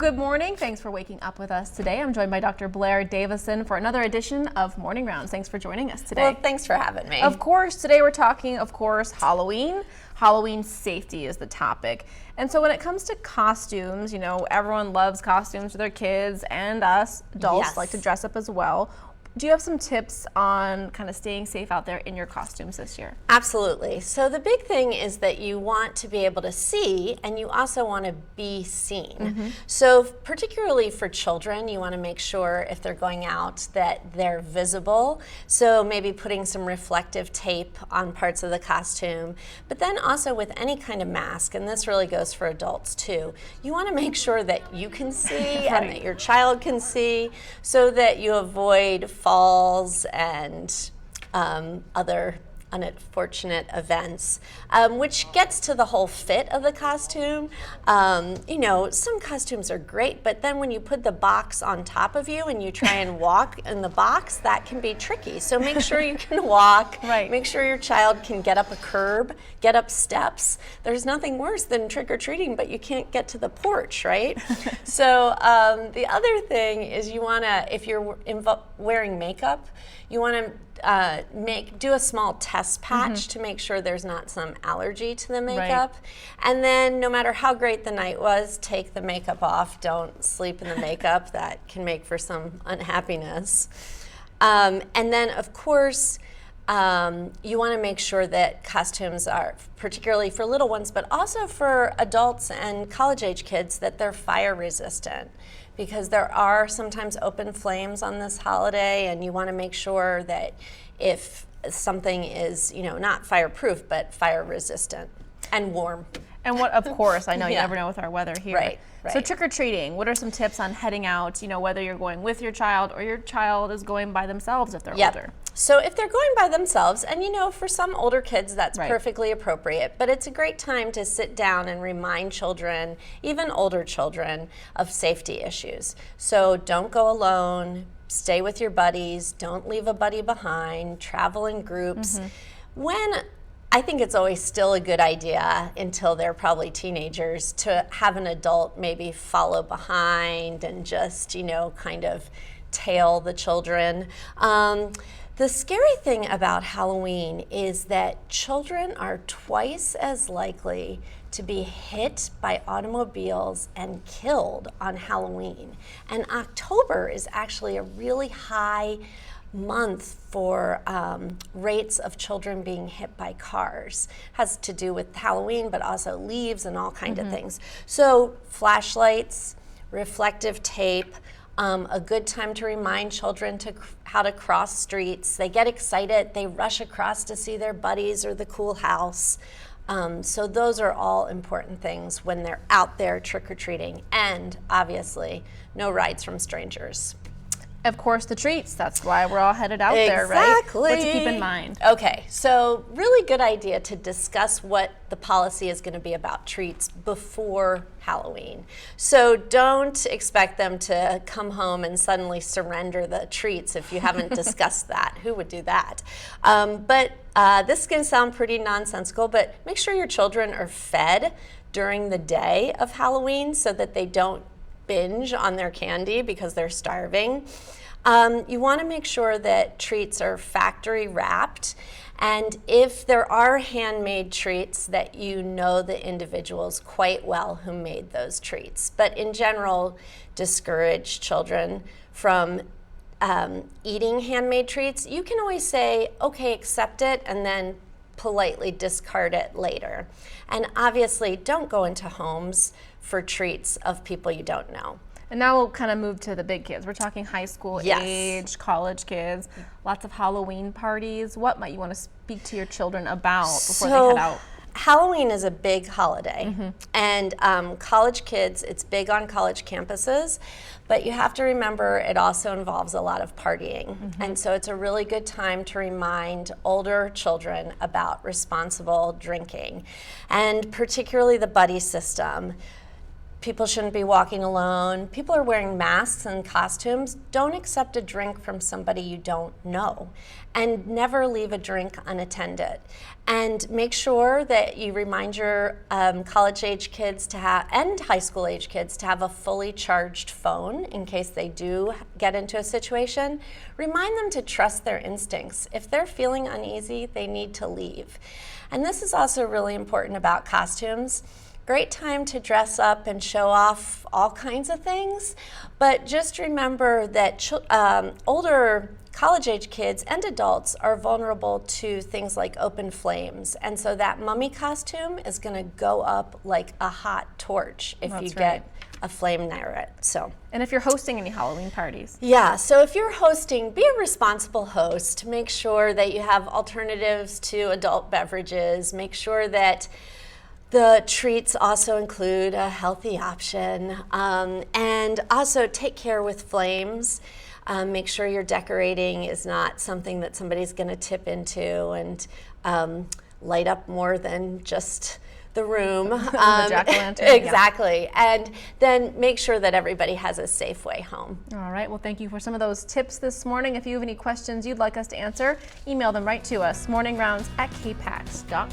Good morning. Thanks for waking up with us today. I'm joined by Dr. Blair Davison for another edition of Morning Rounds. Thanks for joining us today. Well, thanks for having me. Of course, today we're talking, Halloween. Halloween safety is the topic. And so when it comes to costumes, everyone loves costumes for their kids, and us adults like to dress up as well. Do you have some tips on kind of staying safe out there in your costumes this year? Absolutely. So the big thing is that you want to be able to see, and you also want to be seen. So particularly for children, you want to make sure if they're going out that they're visible. So maybe putting some reflective tape on parts of the costume, but then also with any kind of mask, and this really goes for adults too, you want to make sure that you can see and that your child can see, so that you avoid falls and other unfortunate events, which gets to the whole fit of the costume. Some costumes are great, but then when you put the box on top of you and you try and walk in the box, that can be tricky. So make sure you can walk, make sure your child can get up a curb, get up steps. There's nothing worse than trick-or-treating, but you can't get to the porch, right? So the other thing is you wanna, if you're wearing makeup, you wanna do a small test patch to make sure there's not some allergy to the makeup. And then no matter how great the night was, take the makeup off. Don't sleep in the makeup. That can make for some unhappiness. And then of course, you want to make sure that costumes are, particularly for little ones, but also for adults and college-age kids, that they're fire resistant, because there are sometimes open flames on this holiday, and you want to make sure that if something is, not fireproof, but fire resistant and warm. And what, of course, I know you never know with our weather here. Right. So trick-or-treating, what are some tips on heading out, whether you're going with your child or your child is going by themselves if they're older? So if they're going by themselves, and for some older kids that's perfectly appropriate, but it's a great time to sit down and remind children, even older children, of safety issues. So don't go alone, stay with your buddies, don't leave a buddy behind, travel in groups. I think it's always still a good idea, until they're probably teenagers, to have an adult maybe follow behind and just, kind of tail the children. The scary thing about Halloween is that children are twice as likely to be hit by automobiles and killed on Halloween. And October is actually a really high month for rates of children being hit by cars. Has to do with Halloween, but also leaves and all kinds of things. So flashlights, reflective tape, a good time to remind children how to cross streets. They get excited, they rush across to see their buddies or the cool house. So those are all important things when they're out there trick-or-treating. And obviously, no rides from strangers. Of course, the treats. That's why we're all headed out there, right? Exactly. What to keep in mind. Okay, so really good idea to discuss what the policy is going to be about treats before Halloween. So don't expect them to come home and suddenly surrender the treats if you haven't discussed that. Who would do that? But this can sound pretty nonsensical, but make sure your children are fed during the day of Halloween so that they don't binge on their candy because they're starving. You want to make sure that treats are factory wrapped, and if there are handmade treats, that the individuals quite well who made those treats. But in general, discourage children from eating handmade treats. You can always say, okay, accept it, and then politely discard it later. And obviously, don't go into homes for treats of people you don't know. And now we'll kind of move to the big kids. We're talking high school age, college kids, lots of Halloween parties. What might you want to speak to your children about before they head out? Halloween is a big holiday, and college kids, it's big on college campuses, but you have to remember it also involves a lot of partying. And so it's a really good time to remind older children about responsible drinking, and particularly the buddy system. People shouldn't be walking alone. People are wearing masks and costumes. Don't accept a drink from somebody you don't know. And never leave a drink unattended. And make sure that you remind your college-age kids to have, and high school-age kids to have a fully charged phone in case they do get into a situation. Remind them to trust their instincts. If they're feeling uneasy, they need to leave. And this is also really important about costumes. Great time to dress up and show off all kinds of things, but just remember that older college-age kids and adults are vulnerable to things like open flames, and so that mummy costume is going to go up like a hot torch if you get a flame near it. So. And if you're hosting any Halloween parties? Yeah, so if you're hosting, be a responsible host. Make sure that you have alternatives to adult beverages. Make sure that the treats also include a healthy option, and also take care with flames. Make sure your decorating is not something that somebody's going to tip into and light up more than just the room. The jack-o'-lantern. Exactly. Yeah. And then make sure that everybody has a safe way home. All right. Well, thank you for some of those tips this morning. If you have any questions you'd like us to answer, email them right to us, morningrounds@kpax.com.